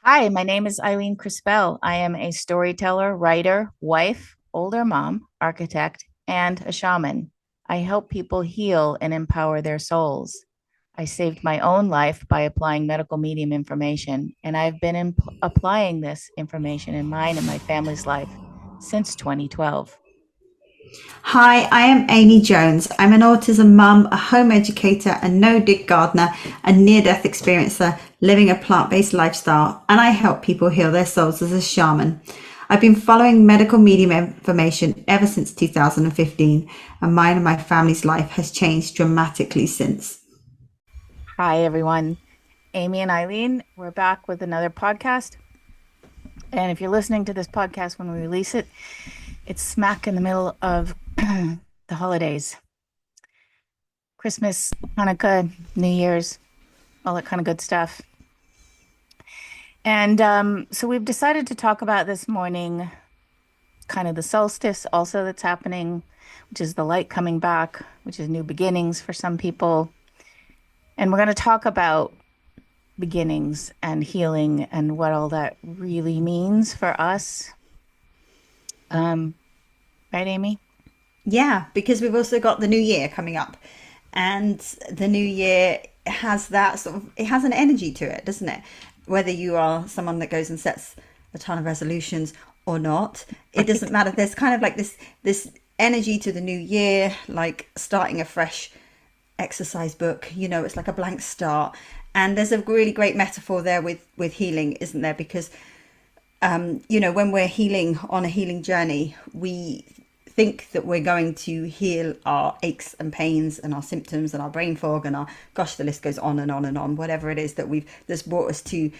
Hi, my name is Eileen Crispell. I am a storyteller, writer, wife, older mom, architect, and a shaman. I help people heal and empower their souls. I saved my own life by applying medical medium information, and I've been applying this information in mine and my family's life since 2012. Hi, I am Amy Jones. I'm an autism mum, a home educator, a no-dig gardener, a near-death experiencer living a plant-based lifestyle, and I help people heal their souls as a shaman. I've been following medical medium information ever since 2015, and mine and my family's life has changed dramatically since. Hi, everyone. Amie and Eileen, we're back with another podcast. And if you're listening to this podcast when we release it, it's smack in the middle of the holidays. Christmas, Hanukkah, New Year's, all that kind of good stuff. And so we've decided to talk about this morning kind of the solstice also that's happening, which is the light coming back, which is new beginnings for some people. And we're going to talk about beginnings and healing and what all that really means for us. Right, Amy? Yeah, because we've also got the new year coming up, and the new year has that sort of, it has an energy to it, doesn't it? Whether you are someone that goes and sets a ton of resolutions or not, it doesn't matter. There's kind of like this energy to the new year, like starting a fresh exercise book. It's like a blank start. And there's a really great metaphor there with healing, isn't there? Because when we're healing on a healing journey, we think that we're going to heal our aches and pains and our symptoms and our brain fog and our, gosh, the list goes on and on and on, whatever it is that's brought us to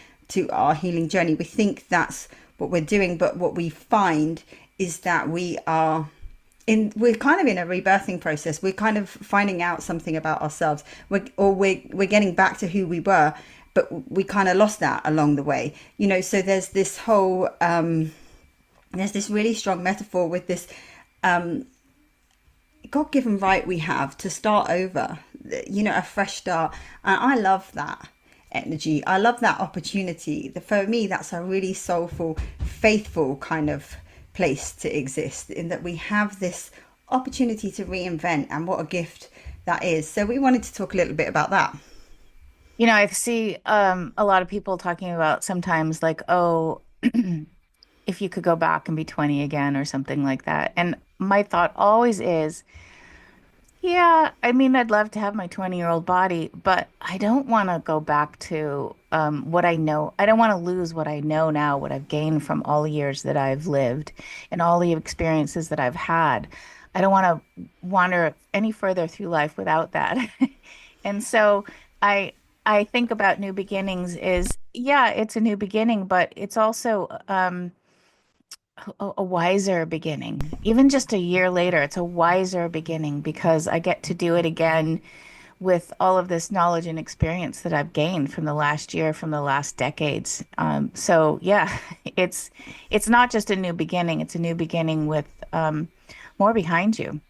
our healing journey. We think that's what we're doing, but what we find is that we're kind of in a rebirthing process. We're kind of finding out something about ourselves. We're getting back to who we were, but we kind of lost that along the way. So there's this whole there's this really strong metaphor with this God-given right we have to start over, a fresh start. And I love that energy. I love that opportunity. For me, that's a really soulful, faithful kind of place to exist, in that we have this opportunity to reinvent, and what a gift that is. So we wanted to talk a little bit about that. I see a lot of people talking about sometimes like, oh, if you could go back and be 20 again or something like that. And my thought always is, yeah, I mean, I'd love to have my 20-year-old body, but I don't want to go back to what I know. I don't want to lose what I know now, what I've gained from all the years that I've lived and all the experiences that I've had. I don't want to wander any further through life without that. And so I think about new beginnings is, yeah, it's a new beginning, but it's also a wiser beginning. Even just a year later, it's a wiser beginning because I get to do it again with all of this knowledge and experience that I've gained from the last year, from the last decades. So yeah, it's not just a new beginning, it's a new beginning with more behind you.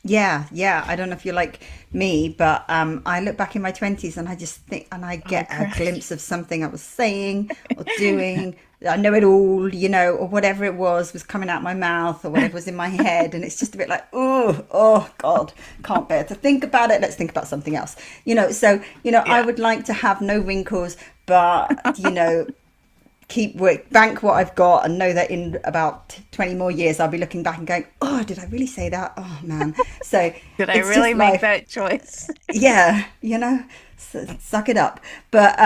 Yeah. I don't know if you're like me, but I look back in my 20s and I just think, and I Oh, get a correct. glimpse of something I was saying or doing. I know it all, or whatever it was coming out my mouth, or whatever was in my head. And it's just a bit like, oh God, can't bear to think about it. Let's think about something else. So, I Yeah. would like to have no wrinkles, but, keep work, bank what I've got, and know that in about 20 more years I'll be looking back and going, oh, did I really say that? Oh man. So Did I it's really just make life. that choice? Yeah, suck it up. But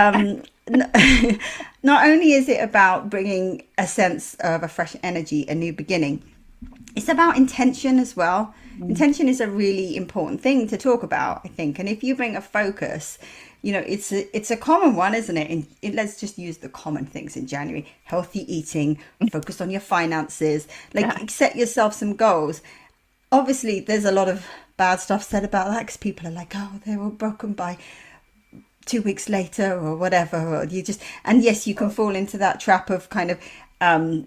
not only is it about bringing a sense of a fresh energy, a new beginning, it's about intention as well. Mm. Intention is a really important thing to talk about, I think. And if you bring a focus, it's a common one, isn't it? Let's just use the common things in January: healthy eating, focus on your finances, Yeah. like set yourself some goals. Obviously, there's a lot of bad stuff said about that, because people are like, oh, they're all broken by 2 weeks later or whatever, or and yes, you can fall into that trap of kind of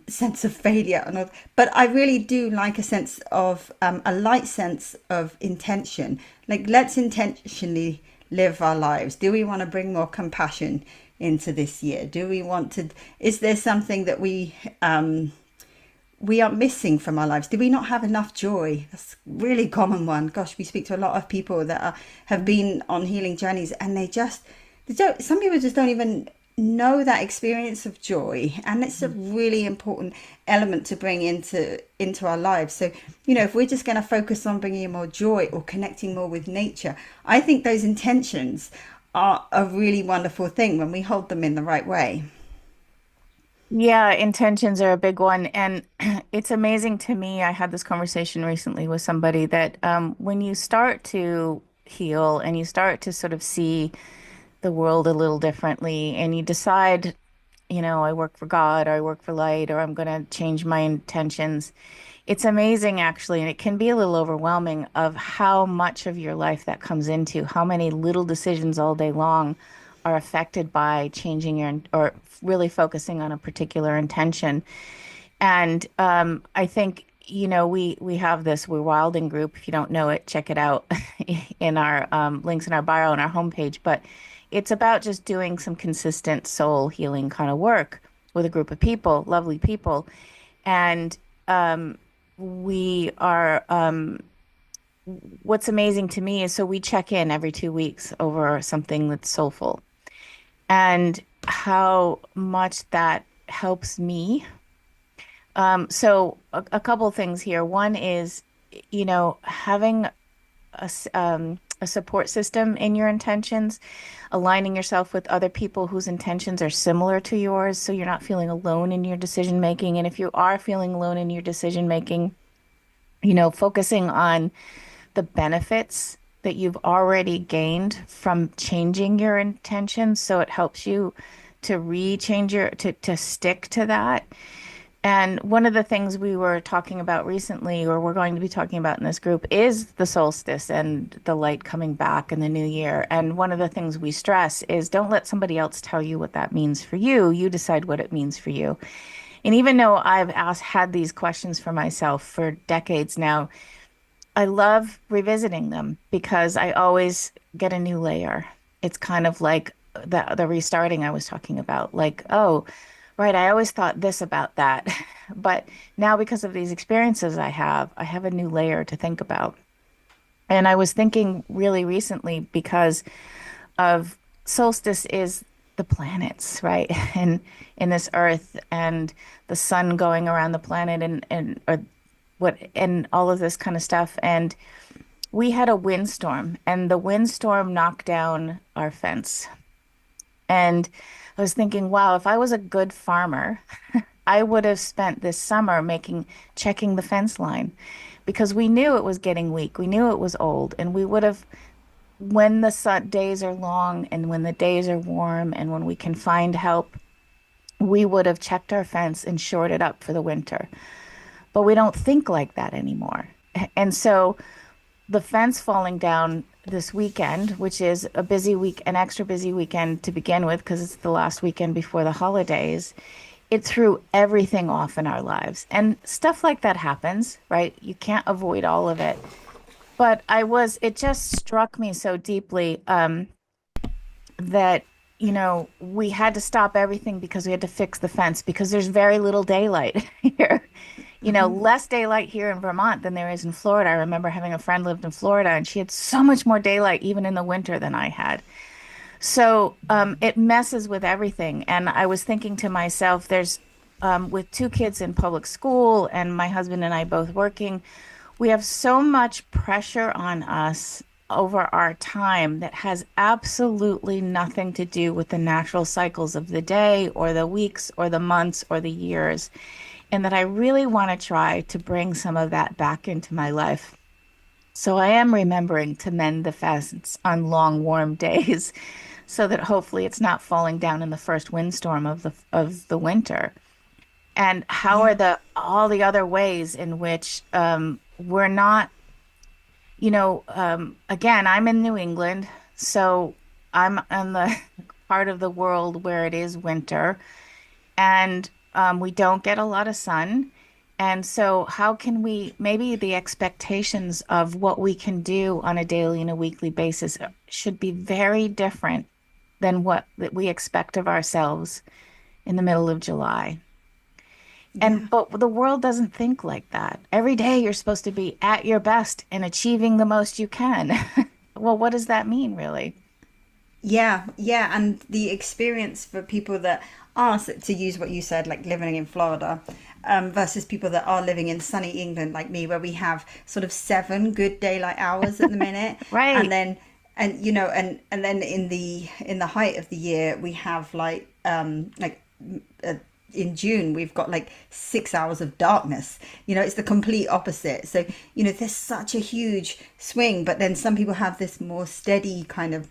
sense of failure and all. But I really do like a sense of a light sense of intention. Like, let's intentionally live our lives. Do we want to bring more compassion into this year? Do we want to, is there something that we are missing from our lives? Do we not have enough joy? That's a really common one. Gosh, we speak to a lot of people that have been on healing journeys, and they don't, some people just don't even know that experience of joy, and it's a really important element to bring into our lives. So, if we're just going to focus on bringing more joy or connecting more with nature, I think those intentions are a really wonderful thing when we hold them in the right way. Yeah, intentions are a big one. And it's amazing to me. I had this conversation recently with somebody that when you start to heal and you start to sort of see the world a little differently and you decide, I work for God or I work for light or I'm going to change my intentions. It's amazing, actually, and it can be a little overwhelming of how much of your life that comes into, how many little decisions all day long are affected by changing your or really focusing on a particular intention. And I think, we have this We're Wilding group. If you don't know it, check it out in our links in our bio on our homepage. But it's about just doing some consistent soul healing kind of work with a group of people, lovely people. And we are, what's amazing to me is so we check in every 2 weeks over something that's soulful and how much that helps me. So a couple things here. One is, having a support system in your intentions, aligning yourself with other people whose intentions are similar to yours, so you're not feeling alone in your decision making. And if you are feeling alone in your decision making, focusing on the benefits that you've already gained from changing your intentions, so it helps you to rechange to stick to that. And one of the things we were talking about recently, or we're going to be talking about in this group, is the solstice and the light coming back in the new year. And one of the things we stress is don't let somebody else tell you what that means for you. You decide what it means for you. And even though had these questions for myself for decades now, I love revisiting them because I always get a new layer. It's kind of like the restarting I was talking about. Like, oh, right, I always thought this about that. But now because of these experiences I have a new layer to think about. And I was thinking really recently because of solstice is the planets, right? And in this earth and the sun going around the planet and or what and all of this kind of stuff. And we had a windstorm and the windstorm knocked down our fence. And I was thinking, wow, if I was a good farmer, I would have spent this summer checking the fence line because we knew it was getting weak. We knew it was old. And we would have, when the days are long and when the days are warm and when we can find help, we would have checked our fence and shored it up for the winter. But we don't think like that anymore. And so the fence falling down this weekend, which is a busy week, an extra busy weekend to begin with, because it's the last weekend before the holidays, it threw everything off in our lives. And stuff like that happens, right? You can't avoid all of it. But it just struck me so deeply that, we had to stop everything because we had to fix the fence because there's very little daylight here. Less daylight here in Vermont than there is in Florida. I remember having a friend lived in Florida and she had so much more daylight even in the winter than I had. So it messes with everything. And I was thinking to myself, with two kids in public school and my husband and I both working, we have so much pressure on us over our time that has absolutely nothing to do with the natural cycles of the day or the weeks or the months or the years. And that I really want to try to bring some of that back into my life. So I am remembering to mend the fence on long, warm days so that hopefully it's not falling down in the first windstorm of the winter. And how Yeah. are the all the other ways in which we're not, again, I'm in New England, so I'm in the part of the world where it is winter, and we don't get a lot of sun. And so, how can maybe the expectations of what we can do on a daily and a weekly basis should be very different than what that we expect of ourselves in the middle of July. Yeah. And but the world doesn't think like that. Every day you're supposed to be at your best and achieving the most you can. Well, what does that mean, really? Yeah, yeah, and the experience for people that are, to use what you said, like living in Florida, versus people that are living in sunny England like me, where we have sort of 7 good daylight hours at the minute, and Right. then and then in the height of the year we have uh, in June we've got like 6 hours of darkness. It's the complete opposite. So there's such a huge swing, but then some people have this more steady kind of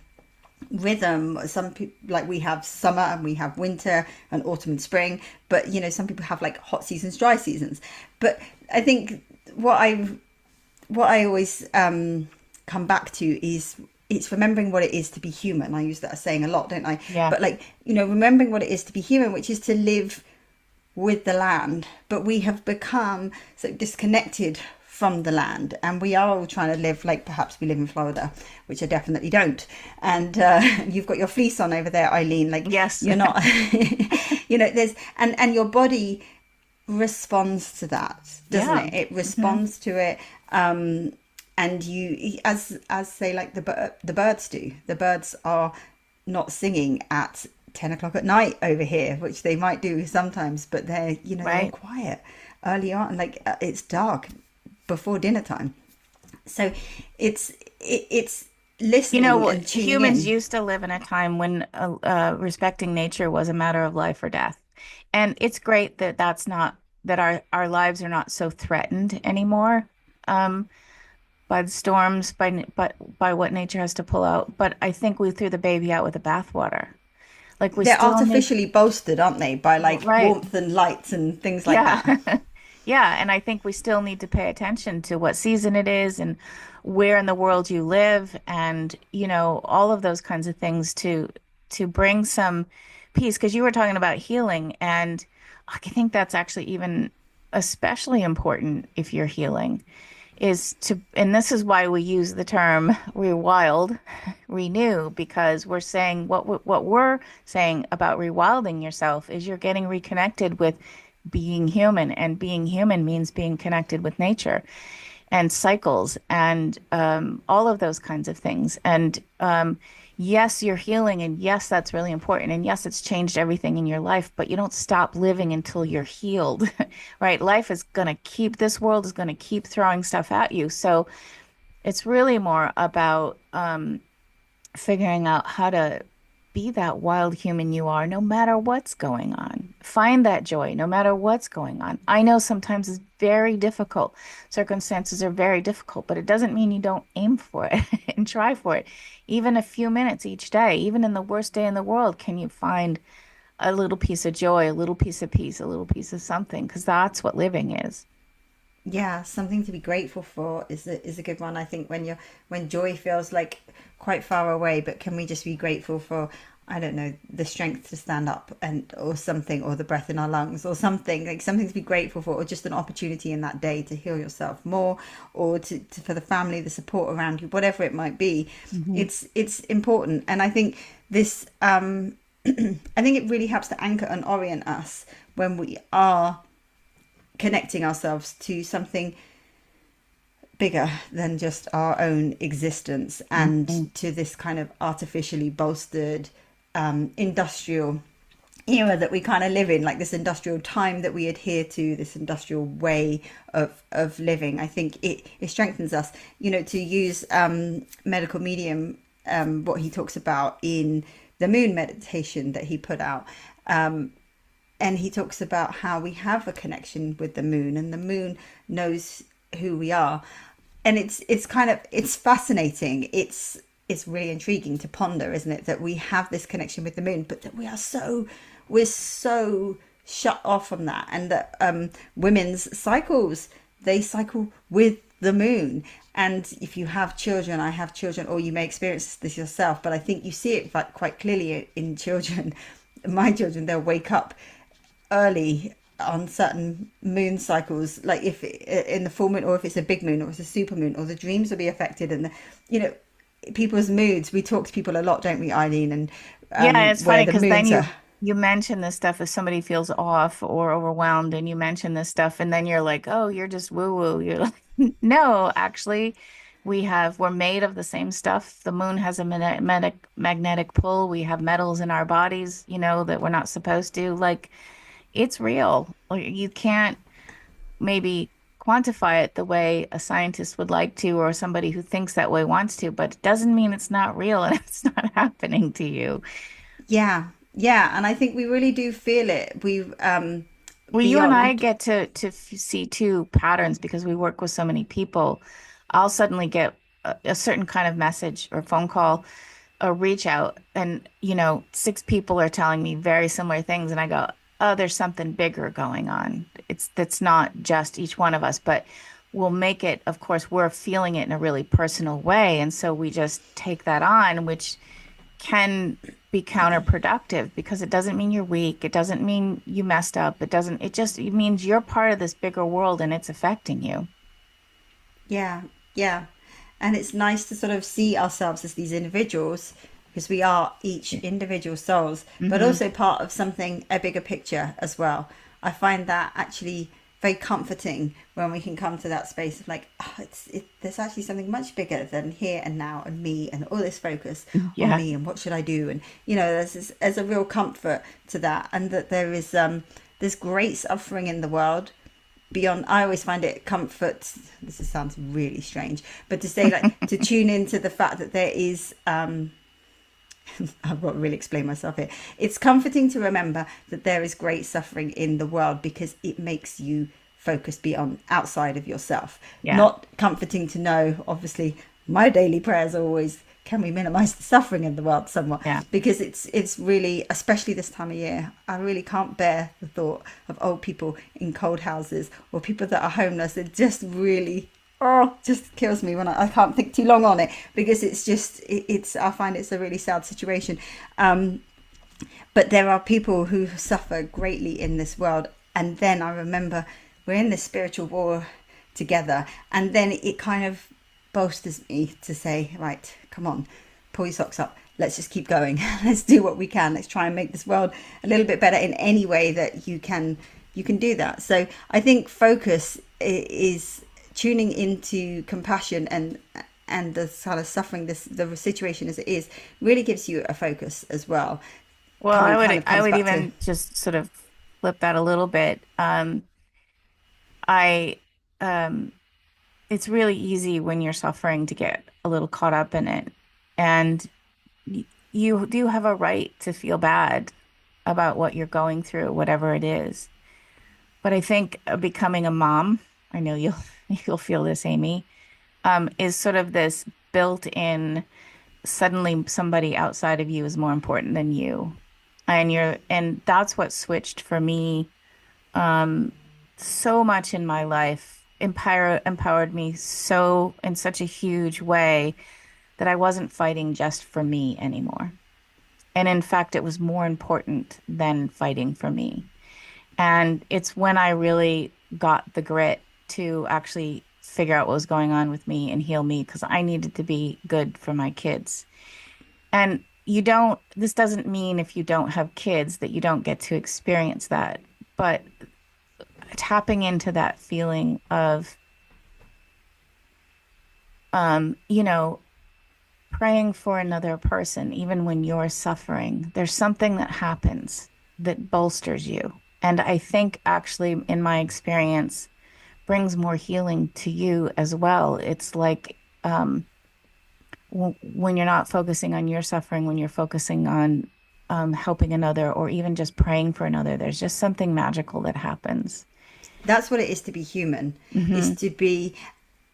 rhythm. Some people, like, we have summer and we have winter and autumn and spring, but some people have like hot seasons, dry seasons. But I think what I always come back to is it's remembering what it is to be human. I use that saying a lot, don't I? Yeah. But like, remembering what it is to be human, which is to live with the land, but we have become so disconnected from the land, and we are all trying to live like perhaps we live in Florida, which I definitely don't. And you've got your fleece on over there, Eileen. Like, Yes. you're not, there's and your body responds to that, doesn't Yeah. it? It Hmm. responds to it. And you, as say, like the birds do. The birds are not singing at 10 o'clock at night over here, which they might do sometimes, but they're all Right. quiet early on, like it's dark before dinner time. So it's You know, listening and tuning humans in. used to live in a time when respecting nature was a matter of life or death. And it's great that that's not, that our lives are not so threatened anymore, um, by the storms, by what nature has to pull out. But I think we threw the baby out with the bathwater. Like we They're still need, artificially bolstered, aren't they, by like right. warmth and lights and things like Yeah. that. Yeah, and I think we still need to pay attention to what season it is and where in the world you live and, all of those kinds of things to bring some peace. Because you were talking about healing, and I think that's actually even especially important if you're healing is to, and this is why we use the term rewild, renew, because we're saying what we're saying about rewilding yourself is you're getting reconnected with being human, and being human means being connected with nature and cycles and all of those kinds of things. And yes, you're healing, and yes, that's really important. And yes, it's changed everything in your life, but you don't stop living until you're healed, right? Life is going to keep, this world is going to keep throwing stuff at you. So it's really more about figuring out how to be that wild human you are, no matter what's going on. Find that joy, no matter what's going on. I know sometimes it's very difficult. Circumstances are very difficult, but it doesn't mean you don't aim for it and try for it. Even a few minutes each day, even in the worst day in the world, can you find a little piece of joy, a little piece of peace, a little piece of something? Because that's what living is. Yeah, something to be grateful for is a good one. I think when joy feels like quite far away, but can we just be grateful for, I don't know, the strength to stand up, and or something, or the breath in our lungs, or something, like something to be grateful for, or just an opportunity in that day to heal yourself more, or for the family, the support around you, whatever it might be. Mhm. It's important, and I think this I think it really helps to anchor and orient us when we are connecting ourselves to something bigger than just our own existence, and Mhm. to this kind of artificially bolstered industrial era that we kind of live in, like this industrial time that we adhere to, this industrial way of living. I think it strengthens us, to use medical medium, what he talks about in the moon meditation that he put out. And he talks about how we have a connection with the moon, and the moon knows who we are. And it's fascinating. It's really intriguing to ponder, isn't it, that we have this connection with the moon, but that we're so shut off from that. And that women's cycles, they cycle with the moon. And if you have children, I have children, or you may experience this yourself, but I think you see it quite clearly in children. My children, they'll wake up early on certain moon cycles, like if in the full moon, or if it's a big moon, or it's a super moon, or the dreams will be affected. And you know people's moods, we talk to people a lot, don't we, Eileen? And Yeah, it's where funny the because then moons are. you mention this stuff if somebody feels off or overwhelmed and you mention this stuff and then you're like, "Oh, you're just woo-woo." You're like, "No, actually, we're made of the same stuff. The moon has a magnetic pull. We have metals in our bodies, that we're not supposed to. Like, it's real. Like, you can't maybe quantify it the way a scientist would like to or somebody who thinks that way wants to, but it doesn't mean it's not real and it's not happening to you. Yeah, yeah, and I think we really do feel it. We Well, you and I beyond. get to see two patterns because we work with so many people. I'll suddenly get a certain kind of message or phone call or reach out, and six people are telling me very similar things, and I go, "Oh, there's something bigger going on. That's not just each one of us, but we'll make it. Of course, we're feeling it in a really personal way, and so we just take that on, which can be counterproductive because it doesn't mean you're weak. It doesn't mean you messed up. It means you're part of this bigger world and it's affecting you. Yeah, yeah. And it's nice to sort of see ourselves as these individuals because we are each individual souls, but Hmm. also part of something, a bigger picture as well. I find that actually very comforting when we can come to that space of like, oh, there's actually something much bigger than here and now and me and all this focus on Yeah. me and what should I do? And, there's a real comfort to that, and that there's great suffering in the world beyond. I always find it comfort, sounds really strange, but to say, like, to tune into the fact that there is I've got to really explain myself here. It's comforting to remember that there is great suffering in the world because it makes you focus beyond, outside of yourself. Yeah. Not comforting to know, obviously, my daily prayers are always, can we minimize the suffering in the world somewhat? Yeah. Because it's really, especially this time of year, I really can't bear the thought of old people in cold houses or people that are homeless. It just really, oh, just kills me when I can't think too long on it, because it's just it's I find it's a really sad situation. But there are people who suffer greatly in this world, and then I remember we're in this spiritual war together, and then it kind of bolsters me to say, right, come on, pull your socks up, let's just keep going. Let's do what we can, let's try and make this world a little bit better in any way that you can do that. So I think focus is tuning into compassion, and the kind of suffering, the situation as it is, really gives you a focus as well. Well, Kind I of kind would of I comes would back to. even just sort of flip that a little bit. I it's really easy when you're suffering to get a little caught up in it. And you do have a right to feel bad about what you're going through, whatever it is. But I think becoming a mom, I know you'll you'll feel this, Amy, is sort of this built-in, suddenly somebody outside of you is more important than you. And that's what switched for me um so much in my life, empowered me so in such a huge way that I wasn't fighting just for me anymore. And in fact, it was more important than fighting for me. And it's when I really got the grit to actually figure out what was going on with me and heal me because I needed to be good for my kids. And this doesn't mean if you don't have kids that you don't get to experience that. But tapping into that feeling of, um, you know, praying for another person, even when you're suffering, there's something that happens that bolsters you. And I think actually, in my experience, brings more healing to you as well. It's like w when you're not focusing on your suffering, when you're focusing on helping another or even just praying for another, there's just something magical that happens. That's what it is to be human. Is Hmm. to be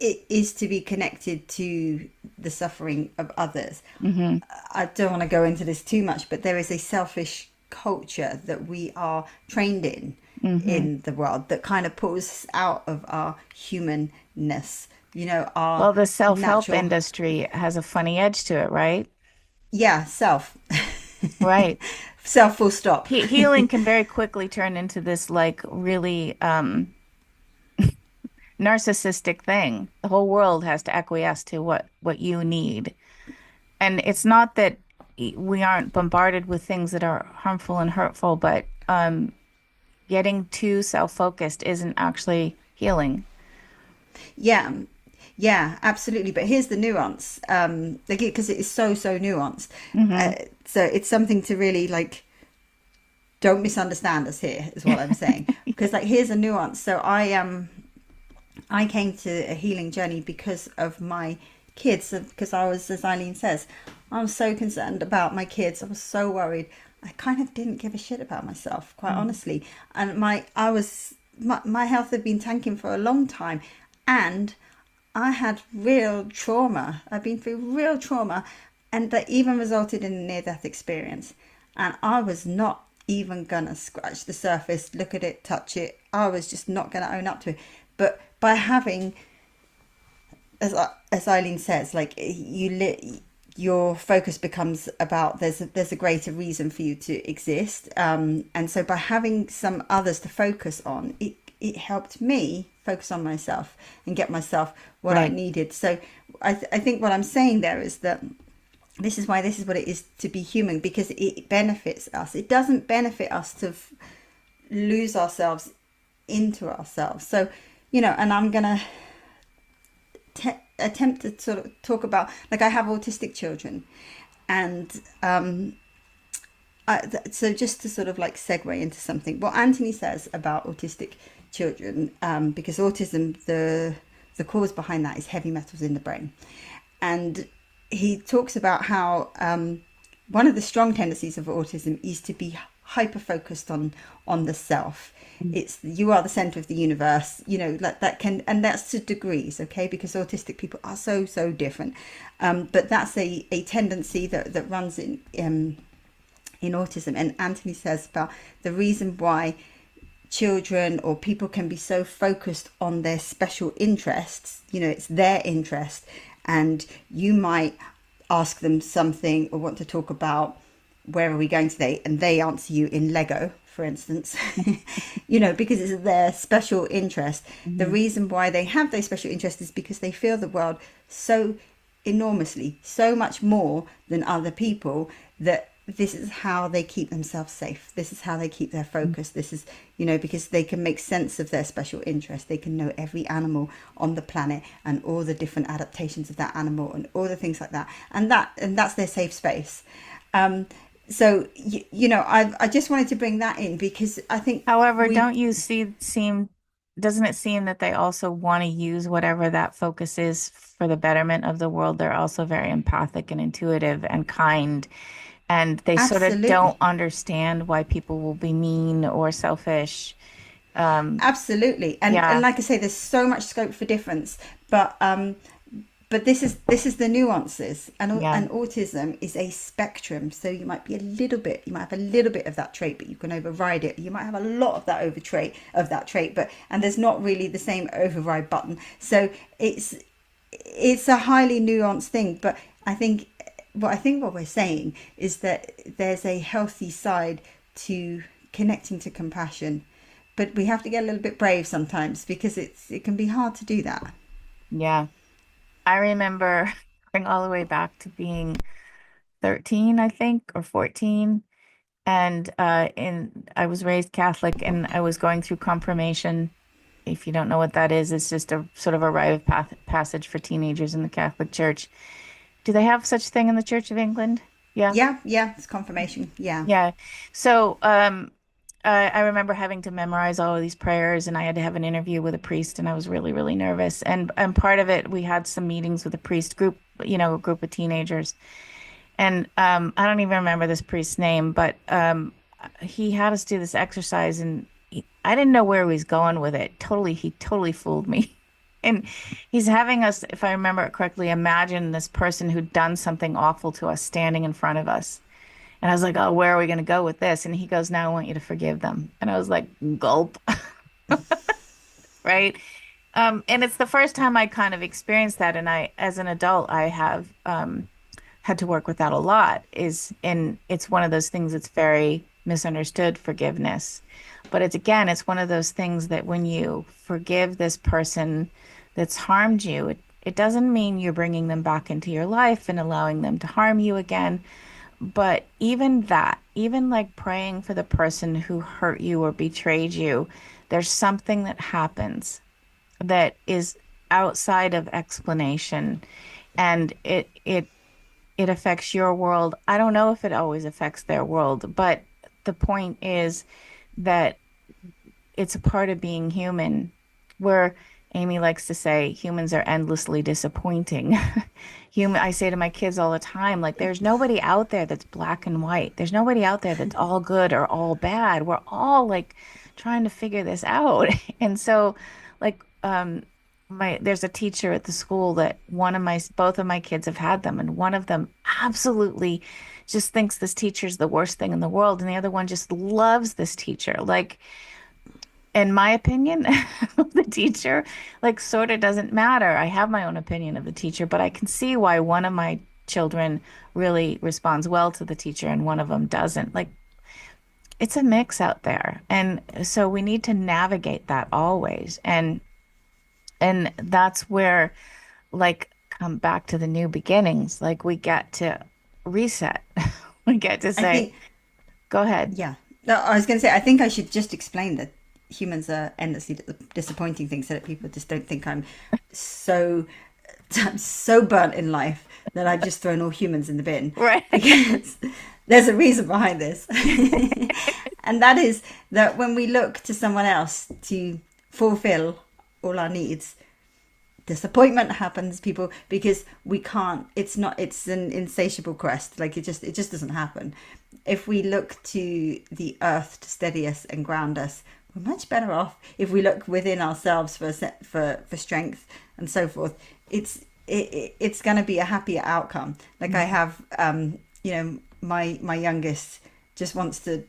it is to be connected to the suffering of others. Hmm. I don't want to go into this too much, but there is a selfish culture that we are trained Hmm. in the world that kind of pulls us out of our humanness. Our Well, the self-help natural, industry has a funny edge to it, right? yeah, self, Right. self, full stop. Healing can very quickly turn into this like really narcissistic thing. The whole world has to acquiesce to what you need. And it's not that we aren't bombarded with things that are harmful and hurtful, but getting too self-focused isn't actually healing. Yeah, yeah, absolutely. But here's the nuance, like, because it is so nuanced. Hmm. So it's something to really like, don't misunderstand us here, is what I'm saying. Because like, here's a nuance. So I came to a healing journey because of my kids, because I was, as Eileen says, I was so concerned about my kids. I was so worried. I kind of didn't give a shit about myself, quite Mm. honestly. And my health had been tanking for a long time, and I had real trauma. I've been through real trauma, and that even resulted in a near-death experience. And I was not even gonna scratch the surface, look at it, touch it. I was just not gonna own up to it. But by having, as Eileen says, like, your focus becomes about, there's a greater reason for you to exist, and so by having some others to focus on, it helped me focus on myself and get myself what I Right. needed. So I think what I'm saying there is that this is why this is what it is to be human, because it benefits us. It doesn't benefit us to lose ourselves into ourselves. So, and I'm gonna attempt to sort of talk about, like, I have autistic children, and so just to sort of like segue into something, what Anthony says about autistic children, because autism, the cause behind that is heavy metals in the brain, and he talks about how one of the strong tendencies of autism is to be hyper focused on the self. It's, you are the center of the universe, like that can, and that's to degrees, okay, because autistic people are so different, but that's a tendency that runs in autism. And Anthony says about the reason why children or people can be so focused on their special interests, it's their interest, and you might ask them something or want to talk about, where are we going today, and they answer you in Lego, for instance, because it's their special interest. The Hmm. reason why they have those special interests is because they feel the world so enormously, so much more than other people, that this is how they keep themselves safe. This is how they keep their focus. This is, because they can make sense of their special interest. They can know every animal on the planet and all the different adaptations of that animal and all the things like that. And that's their safe space. So I just wanted to bring that in, because I think However, we don't you doesn't it seem that they also want to use whatever that focus is for the betterment of the world? They're also very empathic and intuitive and kind, and they sort of don't absolutely. understand why people will be mean or selfish. Um, Absolutely, and yeah, like I say, there's so much scope for difference, but this is the nuances, yeah. and autism is a spectrum. So you might have a little bit of that trait, but you can override it. You might have a lot of that trait, but and there's not really the same override button. So it's a highly nuanced thing. But I think what we're saying is that there's a healthy side to connecting to compassion, but we have to get a little bit brave sometimes, because it can be hard to do that. Yeah. I remember going all the way back to being 13, I think, or 14. And I was raised Catholic and I was going through confirmation. If you don't know what that is, it's just a sort of a rite of passage for teenagers in the Catholic Church. Do they have such thing in the Church of England? Yeah. Yeah, yeah, it's confirmation. Yeah. Yeah. So, I remember having to memorize all of these prayers, and I had to have an interview with a priest, and I was really, really nervous. And part of it, we had some meetings with a priest group, a group of teenagers. And I don't even remember this priest's name, but he had us do this exercise, and I didn't know where he was going with it. He totally fooled me. And he's having us, if I remember it correctly, imagine this person who'd done something awful to us standing in front of us. And I was like, oh, where are we going to go with this? And he goes, now I want you to forgive them. And I was like, gulp, right? And it's the first time I kind of experienced that. And as an adult, I have had to work with that a lot. And it's one of those things that's very misunderstood, forgiveness. But it's one of those things that when you forgive this person that's harmed you, it doesn't mean you're bringing them back into your life and allowing them to harm you again, But even that, even like praying for the person who hurt you or betrayed you, there's something that happens that is outside of explanation, and it affects your world. I don't know if it always affects their world, but the point is that it's a part of being human, where Amy likes to say humans are endlessly disappointing. I say to my kids all the time, like, there's nobody out there that's black and white. There's nobody out there that's all good or all bad. We're all like trying to figure this out. And so, like, there's a teacher at the school that both of my kids have had them, and one of them absolutely just thinks this teacher's the worst thing in the world, and the other one just loves this teacher. Like, in my opinion, the teacher, like, sort of doesn't matter. I have my own opinion of the teacher, but I can see why one of my children really responds well to the teacher and one of them doesn't. Like, it's a mix out there. And so we need to navigate that always. And that's where, like, come back to the new beginnings. Like, we get to reset. We get to I say, think, go ahead. yeah. No, I was going to say, I think I should just explain that humans are endlessly disappointing things so that people just don't think so I'm so burnt in life that I've just thrown all humans in the bin, Right. because there's a reason behind this. And that is that when we look to someone else to fulfill all our needs, disappointment happens, people, because we can't, it's an insatiable quest. Like, it just doesn't happen. If we look to the earth to steady us and ground us, we're much better off. If we look within ourselves for strength and so forth, it's going to be a happier outcome. Like, I have my youngest just wants to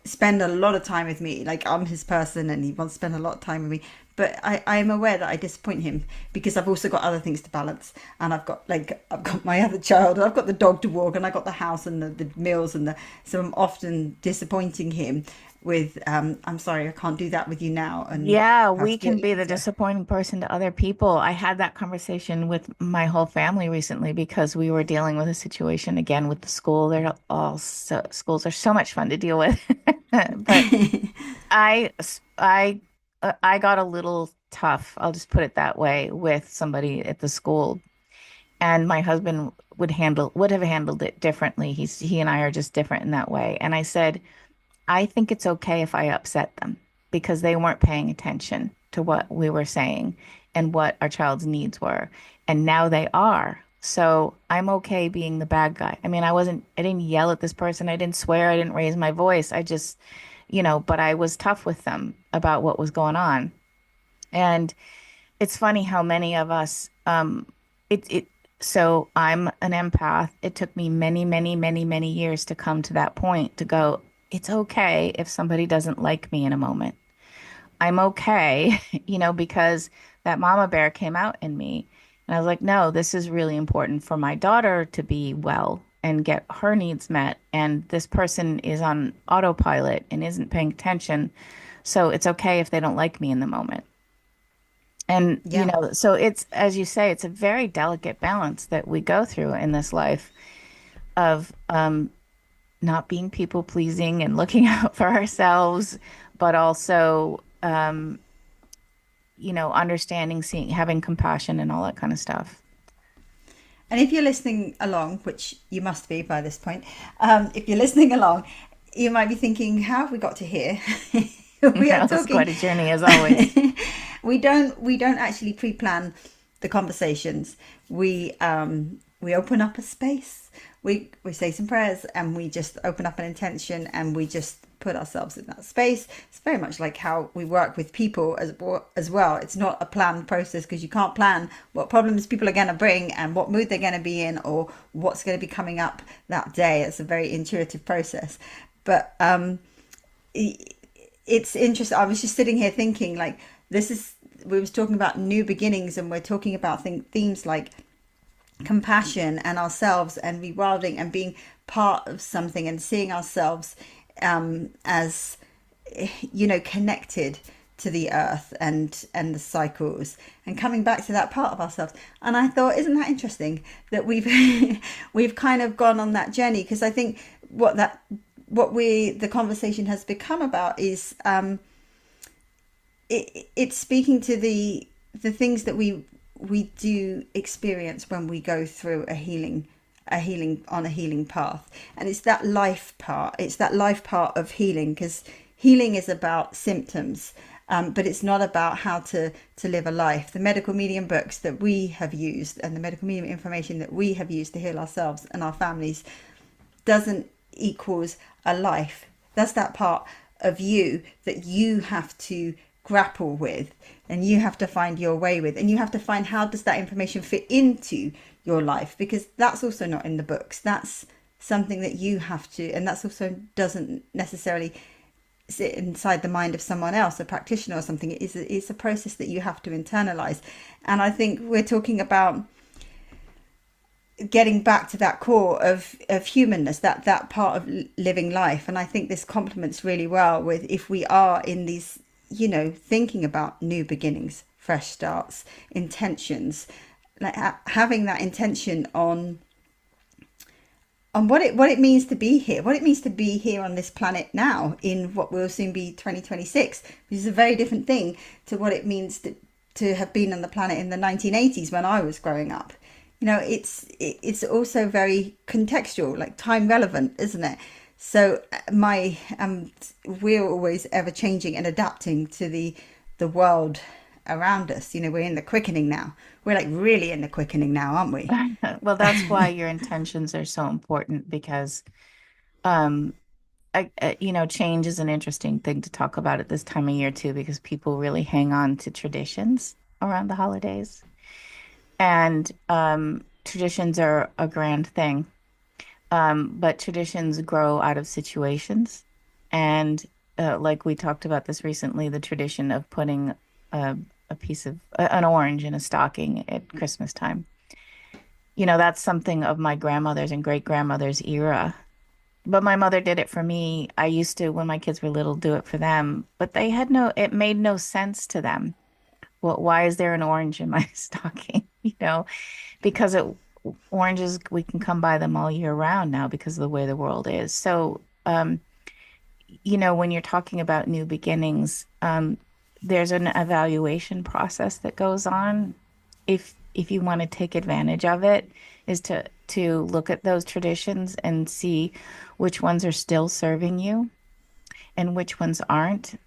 spend a lot of time with me. Like, I'm his person and he wants to spend a lot of time with me. But I'm aware that I disappoint him because I've also got other things to balance. And I've got my other child, and I've got the dog to walk, and I've got the house and the meals so I'm often disappointing him with, I'm sorry, I can't do that with you now, and Yeah, have we to do can it be the later. disappointing person to other people. I had that conversation with my whole family recently because we were dealing with a situation again with the school. Schools are so much fun to deal with. But I I got a little tough, I'll just put it that way, with somebody at the school, and my husband would have handled it differently. He and I are just different in that way. And I said, I think it's okay if I upset them because they weren't paying attention to what we were saying and what our child's needs were. And now they are. So I'm okay being the bad guy. I mean, I didn't yell at this person. I didn't swear. I didn't raise my voice. I just, but I was tough with them about what was going on. And it's funny how many of us, so I'm an empath. It took me many, many, many, many years to come to that point to go, it's okay if somebody doesn't like me in a moment. I'm okay, because that mama bear came out in me. And I was like, no, this is really important for my daughter to be well and get her needs met. And this person is on autopilot and isn't paying attention. So it's okay if they don't like me in the moment. And, Yeah. so it's, as you say, it's a very delicate balance that we go through in this life of not being people pleasing and looking out for ourselves, but also, understanding, seeing, having compassion and all that kind of stuff. And if you're listening along, which you must be by this point, if you're listening along, you might be thinking, how have we got to here? We are Yeah, it's quite talking. a journey as always. We don't actually pre-plan the conversations. We open up a space. We say some prayers, and we just open up an intention, and we just put ourselves in that space. It's very much like how we work with people as well. It's not a planned process, because you can't plan what problems people are going to bring and what mood they're going to be in or what's going to be coming up that day. It's a very intuitive process. But it's interesting. I was just sitting here thinking, like, we was talking about new beginnings, and we're talking about themes like compassion and ourselves and rewilding and being part of something and seeing ourselves as connected to the earth and the cycles, and coming back to that part of ourselves. And I thought, isn't that interesting that we've we've kind of gone on that journey? Because I think the conversation has become about is it's speaking to the things that we do experience when we go through a healing path. And it's that life part of healing, because healing is about symptoms, but it's not about how to live a life. The medical medium books that we have used and the medical medium information that we have used to heal ourselves and our families doesn't equals a life. That's that part of you that you have to grapple with, and you have to find your way with, and you have to find how does that information fit into your life, because that's also not in the books. That's something that you have to, and that's also doesn't necessarily sit inside the mind of someone else, a practitioner or something. It's a process that you have to internalize. And I think we're talking about getting back to that core of humanness, that part of living life. And I think this complements really well with, if we are in these, thinking about new beginnings, fresh starts, intentions, like having that intention on what it means to be here, what it means to be here on this planet now in what will soon be 2026, which is a very different thing to what it means to have been on the planet in the 1980s when I was growing up. It's also very contextual, like time relevant, isn't it? So we're always ever changing and adapting to the world around us. We're in the quickening now. We're like really in the quickening now, aren't we? Well, that's why your intentions are so important, because um change is an interesting thing to talk about at this time of year too, because people really hang on to traditions around the holidays. And traditions are a grand thing. But traditions grow out of situations. And like we talked about this recently, the tradition of putting a piece of an orange in a stocking at Christmas time. That's something of my grandmother's and great grandmother's era. But my mother did it for me. I used to, when my kids were little, do it for them. But it made no sense to them. Well, why is there an orange in my stocking? Because oranges, we can come by them all year round now because of the way the world is. So, when you're talking about new beginnings, there's an evaluation process that goes on. If you want to take advantage of it, is to look at those traditions and see which ones are still serving you and which ones aren't.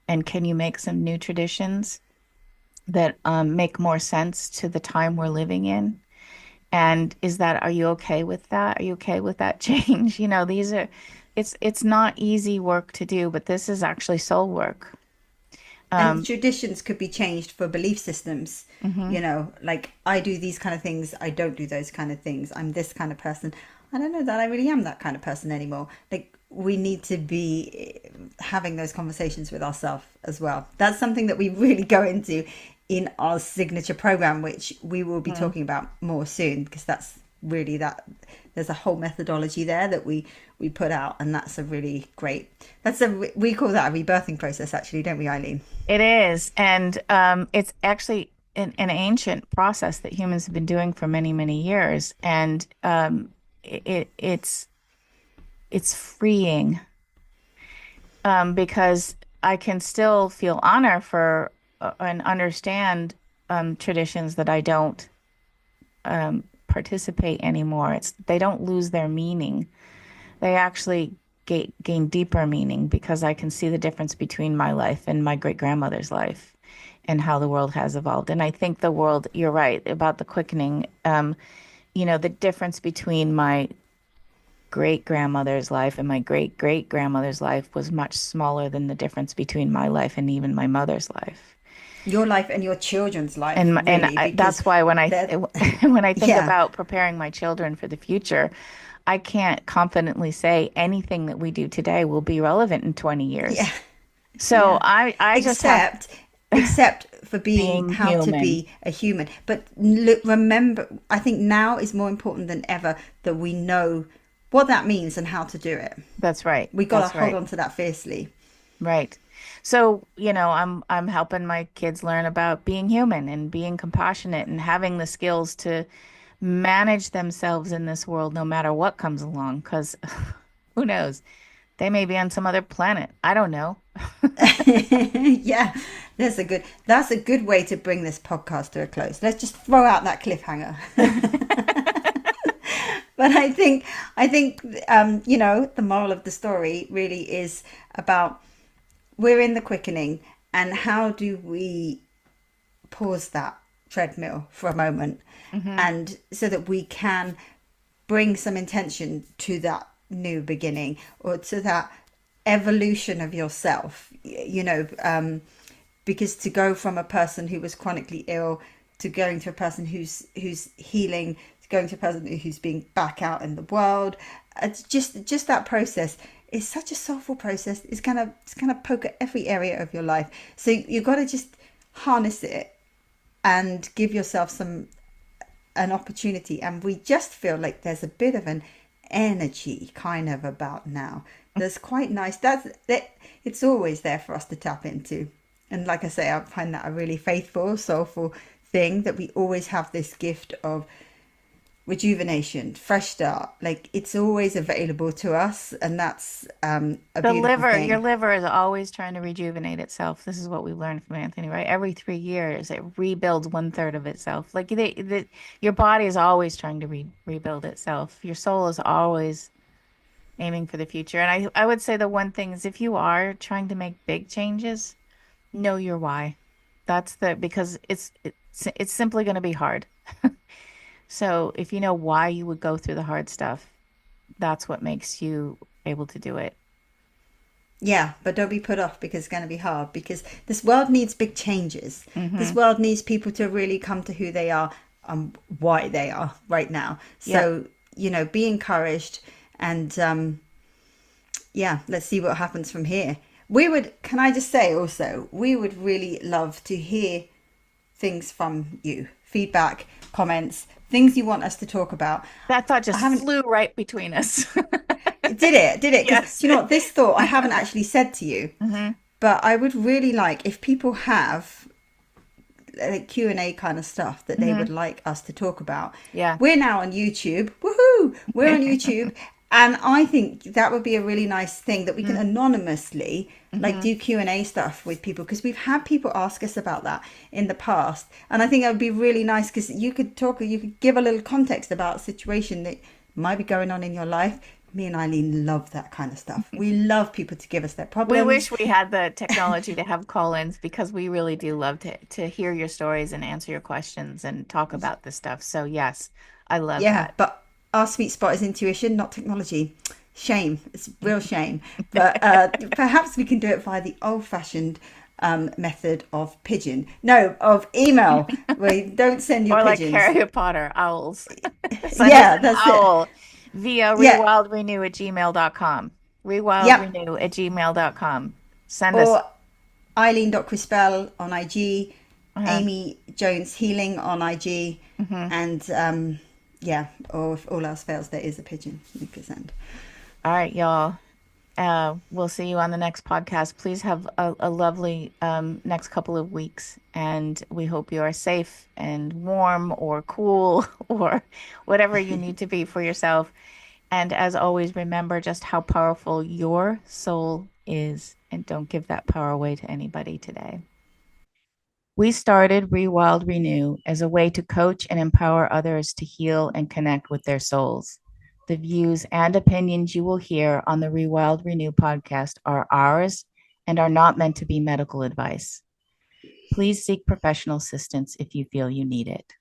And can you make some new traditions that make more sense to the time we're living in? And are you okay with that? Are you okay with that change? It's not easy work to do, but this is actually soul work. And traditions could be changed for belief systems. Like, I do these kind of things, I don't do those kind of things. I'm this kind of person. I don't know that I really am that kind of person anymore. Like, we need to be having those conversations with ourselves as well. That's something that we really go into in our signature program, which we will be talking about more soon, because that's really there's a whole methodology there that we put out, and that's a really great, we call that a rebirthing process, actually, don't we, Eileen? It is. And it's actually an ancient process that humans have been doing for many, many years. And it's freeing, because I can still feel honor for and understand traditions that I don't participate anymore. They don't lose their meaning. They actually gain deeper meaning, because I can see the difference between my life and my great grandmother's life and how the world has evolved. And I think the world, you're right about the quickening. The difference between my great grandmother's life and my great great grandmother's life was much smaller than the difference between my life and even my mother's life. Your life and your children's life, That's why when I when I think yeah, about preparing my children for the future, I can't confidently say anything that we do today will be relevant in 20 years. yeah, So yeah. I just have Except for being being how to human. be a human. But look, remember, I think now is more important than ever that we know what that means and how to do it. That's right. We got That's to hold right. on to that fiercely. Right. So, I'm helping my kids learn about being human and being compassionate and having the skills to manage themselves in this world no matter what comes along. Because who knows? They may be on some other planet. I don't know. Yeah, that's a good way to bring this podcast to a close. Let's just throw out that cliffhanger. But I think the moral of the story really is about we're in the quickening, and how do we pause that treadmill for a moment, Hmm. and so that we can bring some intention to that new beginning, or to that evolution of yourself, because to go from a person who was chronically ill to going to a person who's healing, to going to a person who's being back out in the world, it's just that process is such a soulful process. It's gonna poke at every area of your life, so you've got to just harness it and give yourself an opportunity. And we just feel like there's a bit of an energy kind of about now that's quite nice. That it's always there for us to tap into. And like I say, I find that a really faithful, soulful thing, that we always have this gift of rejuvenation, fresh start. Like, it's always available to us, and that's a The beautiful liver, your thing. liver is always trying to rejuvenate itself. This is what we learned from Anthony, right? Every 3 years, it rebuilds one third of itself. Like your body is always trying to rebuild itself. Your soul is always aiming for the future. And I would say the one thing is if you are trying to make big changes, know your why. Because it's simply going to be hard. So if you know why you would go through the hard stuff, that's what makes you able to do it. Yeah, but don't be put off because it's going to be hard, because this world needs big changes. This Hmm. world needs people to really come to who they are and why they are right now. Yep. So, be encouraged, and yeah, let's see what happens from here. Can I just say also, we would really love to hear things from you, feedback, comments, things you want us to talk about. That thought I just haven't, flew right between us. did it? Because Yes. you know what, this thought I haven't actually said to you, Hmm. but I would really like if people have like Q&A kind of stuff that they Hmm. would like us to talk about. Yeah. We're now on YouTube. Woohoo! We're on YouTube. And I think that would be a really nice thing, that we can anonymously like Hmm. do Q&A stuff with people, because we've had people ask us about that in the past. And I think that would be really nice, because you could give a little context about a situation that might be going on in your life. Me and Eileen love that kind of stuff. We love people to give us their We problems. wish we had the technology to have call-ins because we really do love to hear your stories and answer your questions and talk about this stuff. So yes, I love Yeah, that. but our sweet spot is intuition, not technology. Shame. It's real shame. But perhaps we can do it via the old fashioned method of pigeon. No, of email. We don't send your Or like pigeons. Harry Potter owls. Send us Yeah, an that's it. owl via Yeah, rewildrenew@gmail.com. yep. Rewildrenew@gmail.com. Send us. Or Eileen.crispell on IG, Uh-huh. Amy Jones Healing on IG, Hmm. and yeah, or if all else fails, there is a pigeon you can send. All right, y'all. We'll see you on the next podcast. Please have a lovely next couple of weeks, and we hope you are safe and warm or cool or whatever you need to be for yourself. And as always, remember just how powerful your soul is, and don't give that power away to anybody today. We started Rewild Renew as a way to coach and empower others to heal and connect with their souls. The views and opinions you will hear on the Rewild Renew podcast are ours and are not meant to be medical advice. Please seek professional assistance if you feel you need it.